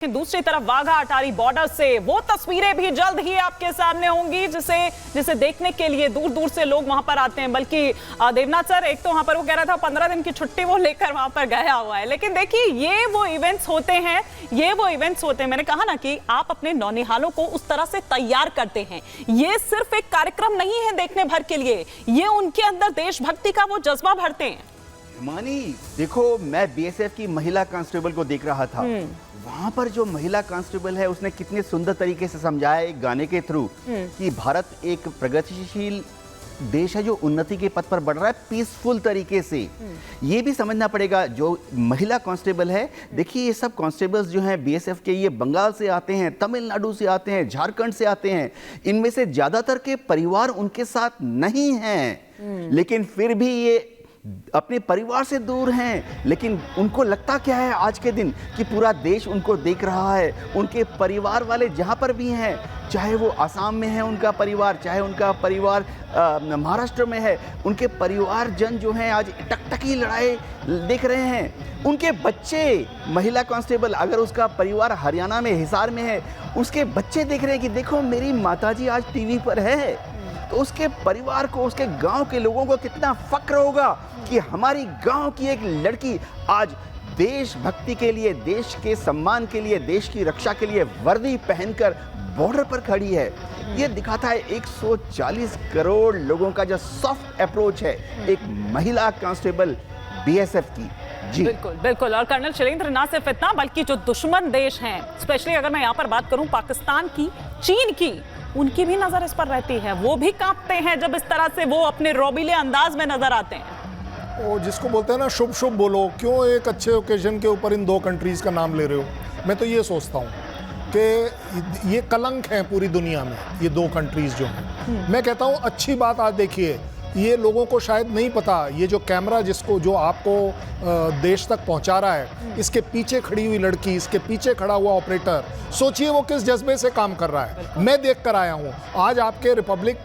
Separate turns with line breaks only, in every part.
दूसरी तरफ वाघा अटारी बॉर्डर से वो तस्वीरें भी जल्द ही आपके सामने होंगी जिसे देखने के लिए दूर दूर से लोग वहां पर आते हैं। बल्कि देवनाथ सर, एक तो वहां पर वो कह रहा था 15 दिन की छुट्टी वो लेकर वहां पर गया हुआ है, लेकिन देखिए ये वो इवेंट्स होते हैं, मैंने कहा ना कि आप अपने नौनिहालों को उस तरह से तैयार करते हैं। ये सिर्फ एक कार्यक्रम नहीं है देखने भर के लिए, ये उनके अंदर देशभक्ति का वो जज्बा भरते हैं।
मानी देखो, मैं बीएसएफ की महिला कांस्टेबल को देख रहा था, वहां पर जो महिला कांस्टेबल है उसने कितने सुंदर तरीके से समझाया एक गाने के थ्रू कि भारत एक प्रगतिशील देश है जो उन्नति के पथ पर बढ़ रहा है पीसफुल तरीके से। ये भी समझना पड़ेगा जो महिला कांस्टेबल है। देखिए ये सब कांस्टेबल्स जो हैं बीएसएफ के, ये बंगाल से आते हैं, तमिलनाडु से आते हैं, झारखंड से आते हैं। इनमें से ज्यादातर के परिवार उनके साथ नहीं हैं, लेकिन फिर भी ये अपने परिवार से दूर हैं। लेकिन उनको लगता क्या है आज के दिन कि पूरा देश उनको देख रहा है। उनके परिवार वाले जहाँ पर भी हैं, चाहे वो आसाम में है उनका परिवार, चाहे उनका परिवार महाराष्ट्र में है, उनके परिवारजन जो हैं आज टकटकी लड़ाई देख रहे हैं। उनके बच्चे, महिला कांस्टेबल अगर उसका परिवार हरियाणा में हिसार में है, उसके बच्चे देख रहे हैं कि देखो मेरी माताजी आज टीवी पर है, तो उसके परिवार को, उसके गांव के लोगों को कितना फक्र होगा कि हमारी गांव की एक लड़की आज देशभक्ति के लिए, देश के सम्मान के लिए, देश की रक्षा के लिए वर्दी पहनकर बॉर्डर पर खड़ी है। ये दिखाता है 140 करोड़ लोगों का जो सॉफ्ट अप्रोच है एक महिला कांस्टेबल बीएसएफ की। जी
बिल्कुल बिल्कुल। और कर्नल शैलेंद्र, ना सिर्फ इतना बल्कि जो दुश्मन देश हैं, स्पेशली अगर मैं यहाँ पर बात करूँ पाकिस्तान की, चीन की, उनकी भी नजर इस पर रहती है। वो भी कांपते हैं जब इस तरह से वो अपने रोबीले अंदाज में नजर आते हैं।
वो जिसको बोलते हैं ना शुभ शुभ बोलो, क्यों एक अच्छे ओकेजन के ऊपर इन दो कंट्रीज़ का नाम ले रहे हो। मैं तो ये सोचता हूँ कि ये कलंक है पूरी दुनिया में, ये दो कंट्रीज़ जो हैं। मैं कहता हूँ अच्छी बात। आज देखिए, ये लोगों को शायद नहीं पता, ये जो कैमरा जो आपको देश तक पहुंचा रहा है, इसके पीछे खड़ी हुई लड़की, इसके पीछे खड़ा हुआ ऑपरेटर, सोचिए वो किस जज्बे से काम कर रहा है। मैं देख कर आया हूँ, आज आपके रिपब्लिक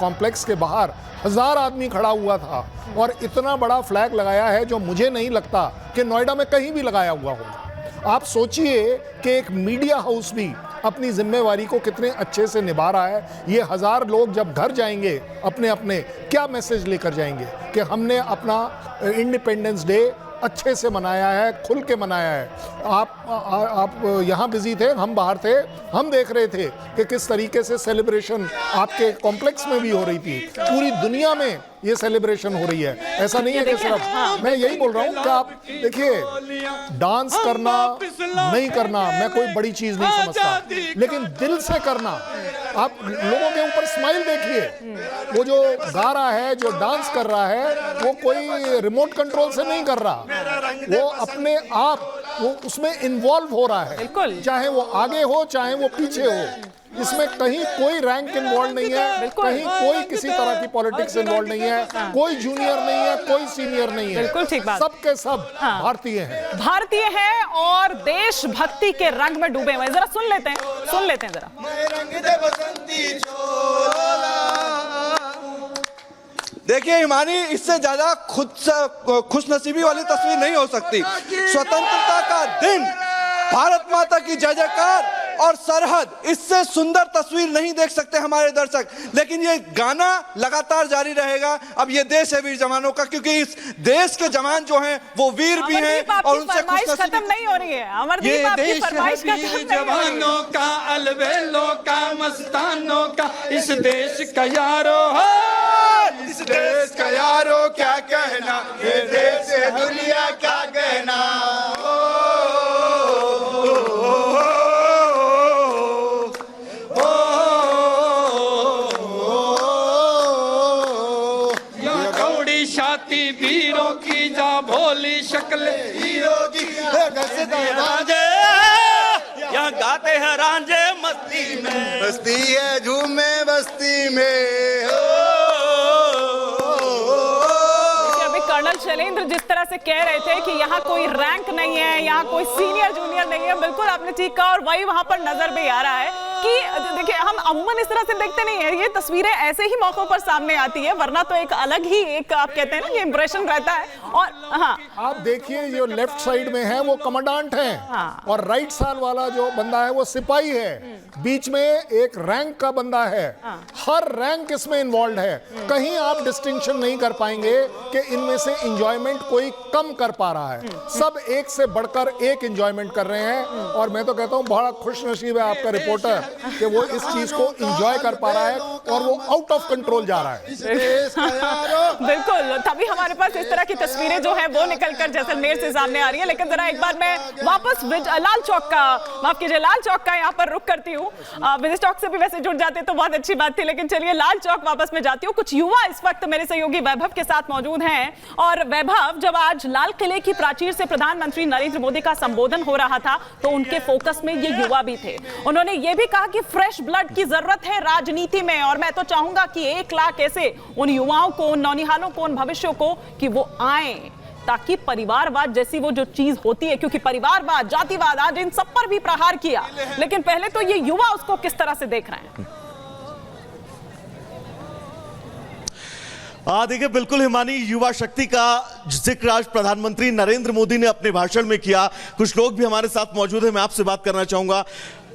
कॉम्प्लेक्स के बाहर 1000 आदमी खड़ा हुआ था और इतना बड़ा फ्लैग लगाया है जो मुझे नहीं लगता कि नोएडा में कहीं भी लगाया हुआ होगा। आप सोचिए कि एक मीडिया हाउस भी अपनी जिम्मेवारी को कितने अच्छे से निभा रहा है। ये 1000 लोग जब घर जाएंगे अपने अपने, क्या मैसेज लेकर जाएंगे कि हमने अपना इंडिपेंडेंस डे अच्छे से मनाया है, खुल के मनाया है। आप यहाँ बिजी थे, हम बाहर थे, हम देख रहे थे कि किस तरीके से सेलिब्रेशन आपके कॉम्प्लेक्स में भी हो रही थी। पूरी दुनिया में ये सेलिब्रेशन हो रही है। ऐसा नहीं है कि सिर्फ मैं यही बोल रहा हूँ कि आप देखिए, डांस करना नहीं करना मैं कोई बड़ी चीज नहीं समझता, लेकिन दिल से करना। आप लोगों के ऊपर स्माइल देखिए, वो जो गा रहा है, जो डांस कर रहा है, वो कोई रिमोट कंट्रोल से नहीं कर रहा, वो अपने आप वो उसमें इन्वॉल्व हो रहा है, चाहे वो आगे हो चाहे वो पीछे हो। इसमें कहीं कोई रैंक इन्वॉल्व नहीं है, कहीं कोई किसी तरह की पॉलिटिक्स इन्वॉल्व नहीं है, कोई जूनियर नहीं है, कोई सीनियर नहीं है।
बिल्कुल ठीक बात।
सब के सब भारतीय हैं,
और देशभक्ति के रंग में डूबे हुए। जरा सुन लेते हैं जरा।
देखिए हिमानी, इससे ज्यादा खुशनसीबी वाली तस्वीर नहीं हो सकती। स्वतंत्रता का दिन, भारत माता की जय जयकार और सरहद, इससे सुंदर तस्वीर नहीं देख सकते हमारे दर्शक। लेकिन ये गाना लगातार जारी रहेगा। अब ये देश है वीर जवानों का, क्योंकि इस देश के जवान जो हैं वो वीर भी हैं और उनसे
खत्म नहीं हो रही है। अमरदीप, आपकी फरमाइश
वीर जवानों का, अलबेलों का, मस्तानों का, इस देश का यारो है,
इस देश का यारो क्या कहना, ये देश है दुनिया का कहना।
वीरों की जा भोली शक्ल,
हीरो की
रांझे, यहाँ गाते हैं रांझे मस्ती में,
बस्ती है झूमे बस्ती में।
अभी कर्नल शैलेंद्र जिस तरह से कह रहे थे कि यहाँ कोई रैंक नहीं है, यहाँ कोई सीनियर जूनियर नहीं है, बिल्कुल आपने ठीक कहा। और वही वहां पर नजर भी आ रहा है कि देखिए हम अमूमन इस तरह से देखते नहीं है, ये तस्वीरें ऐसे ही मौकों पर सामने आती है, वरना तो एक अलग ही एक आप कहते हैं ना ये इंप्रेशन रहता है। और हाँ,
आप देखिए जो लेफ्ट साइड में है वो कमांडेंट है,
हाँ।
और राइट साइड वाला जो बंदा है वो सिपाही है, बीच में एक रैंक का बंदा है। हर रैंक इसमें इन्वॉल्व है। कहीं आप डिस्टिंक्शन नहीं कर पाएंगे कि इनमें से एंजॉयमेंट कोई कम कर पा रहा है। सब एक से बढ़कर एक एंजॉयमेंट कर रहे हैं, और मैं तो कहता हूं बड़ा खुशनसीब है आपका रिपोर्टर कि वो इस चीज को एंजॉय कर पा रहा है, और वो आउट ऑफ कंट्रोल जा रहा है।
बिल्कुल, तभी हमारे पास इस तरह की तस्वीरें जो है वो निकलकर जैसलमेर से सामने आ रही है। लेकिन जरा एक बार मैं वापस लाल चौक का, माफ कीजिए, लाल चौक का यहाँ पर रुक करती हूँ। विजिट टॉक से भी वैसे जुड़ जाते तो बहुत अच्छी बात थी, लेकिन चलिए लाल चौक वापस में जाती हूँ। कुछ युवा इस वक्त मेरे सहयोगी वैभव के साथ मौजूद हैं। और वैभव, जब आज लाल किले की प्राचीर से प्रधानमंत्री नरेंद्र मोदी का संबोधन हो रहा था तो उनके फोकस में ये युवा भी थे। उन्होंने ये भी कहा कि फ्रेश ब्लड की जरूरत है राजनीति में, और मैं तो चाहूंगा कि 1 लाख ऐसे उन युवाओं को, उन नौनिहालों को, उन भविष्यों को कि वो आए, ताकि परिवारवाद जैसी वो जो चीज होती है, क्योंकि परिवारवाद, जातिवाद आज इन सब पर भी प्रहार किया, लेकिन पहले तो ये युवा उसको किस तरह से देख रहे हैं।
देखिए, बिल्कुल हिमानी, युवा शक्ति का जिक्र आज प्रधानमंत्री नरेंद्र मोदी ने अपने भाषण में किया। कुछ लोग भी हमारे साथ मौजूद हैं, मैं आपसे बात करना चाहूंगा।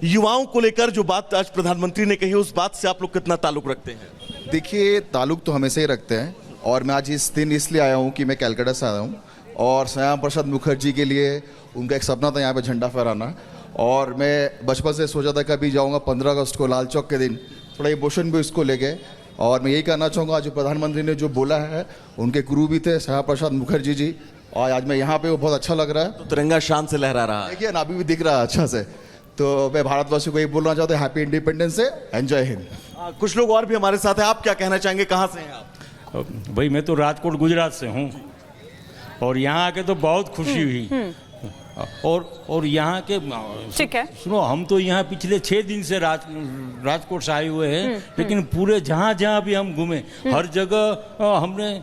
युवाओं को लेकर जो बात आज प्रधानमंत्री ने कही, उस बात से आप लोग कितना ताल्लुक रखते हैं?
देखिए, ताल्लुक तो हमेशा ही रखते हैं, और मैं आज इस दिन इसलिए आया हूँ कि मैं कलकत्ता से आया हूँ, और श्यामा प्रसाद मुखर्जी के लिए उनका एक सपना था यहाँ पे झंडा फहराना, और मैं बचपन से सोचा था कभी जाऊँगा 15 अगस्त को लाल चौक के दिन, थोड़ा इमोशन भी उसको ले गए। और मैं यही कहना चाहूँगा, जो प्रधानमंत्री ने जो बोला है, उनके गुरु भी थे श्यामा प्रसाद मुखर्जी जी, और आज मैं यहाँ पे वो बहुत अच्छा लग रहा है।
तो तिरंगा शान से लहरा रहा है,
देखिए ना, अभी भी दिख रहा है अच्छा से। तो मैं भारतवासियों को यही बोलना चाहता हूँ, हैप्पी इंडिपेंडेंस डे एंड जय हिंद।
कुछ लोग और भी हमारे साथ हैं, आप क्या कहना चाहेंगे, कहाँ से हैं आप?
भाई मैं तो राजकोट गुजरात से हूँ, और यहाँ आके तो बहुत खुशी हुई। और यहाँ के,
ठीक है,
सुनो, हम तो यहाँ पिछले 6 दिन से राजकोट से आए हुए हैं, लेकिन पूरे जहाँ जहाँ भी हम घूमे, हर जगह हमने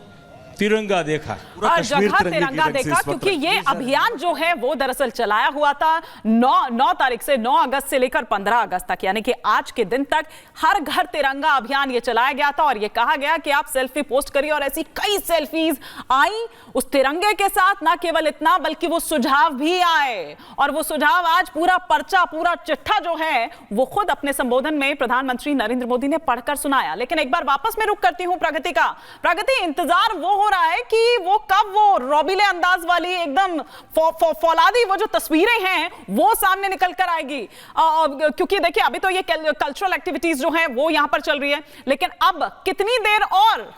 तिरंगा देखा,
और जगह तिरंगा देखा, क्योंकि ये अभियान जो है वो दरअसल चलाया हुआ था 9 तारीख से 9 अगस्त से लेकर 15 अगस्त तक, यानी कि आज के दिन तक हर घर तिरंगा अभियान ये चलाया गया था। और ये कहा गया कि आप सेल्फी पोस्ट करिए, और ऐसी कई सेल्फीज आई उस तिरंगे के साथ। ना केवल इतना, बल्कि वो सुझाव भी आए, और वो सुझाव आज पूरा पर्चा, पूरा चिट्ठा जो है वो खुद अपने संबोधन में प्रधानमंत्री नरेंद्र मोदी ने पढ़कर सुनाया। लेकिन एक बार वापस में रुक करती हूं प्रगति का। प्रगति, इंतजार वो हो रहा है कि वो कब वो रोबीले अंदाज वाली एकदम फौलादी वो जो तस्वीरें हैं वो सामने निकल कर आएगी, क्योंकि देखिए अभी तो ये कल्चरल एक्टिविटीज जो हैं वो यहां पर चल रही है, लेकिन अब कितनी देर और?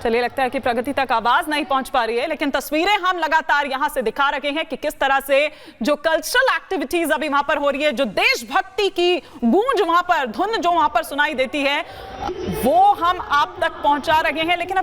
चलिए, लगता है कि प्रगति तक आवाज नहीं पहुंच पा रही है, लेकिन तस्वीरें हम लगातार यहां से दिखा रहे हैं कि किस तरह से जो कल्चरल एक्टिविटीज अभी वहां पर हो रही है, जो देशभक्ति की गूंज वहां पर, धुन जो वहां पर सुनाई देती है, वो हम आप तक पहुंचा रहे हैं। लेकिन अभी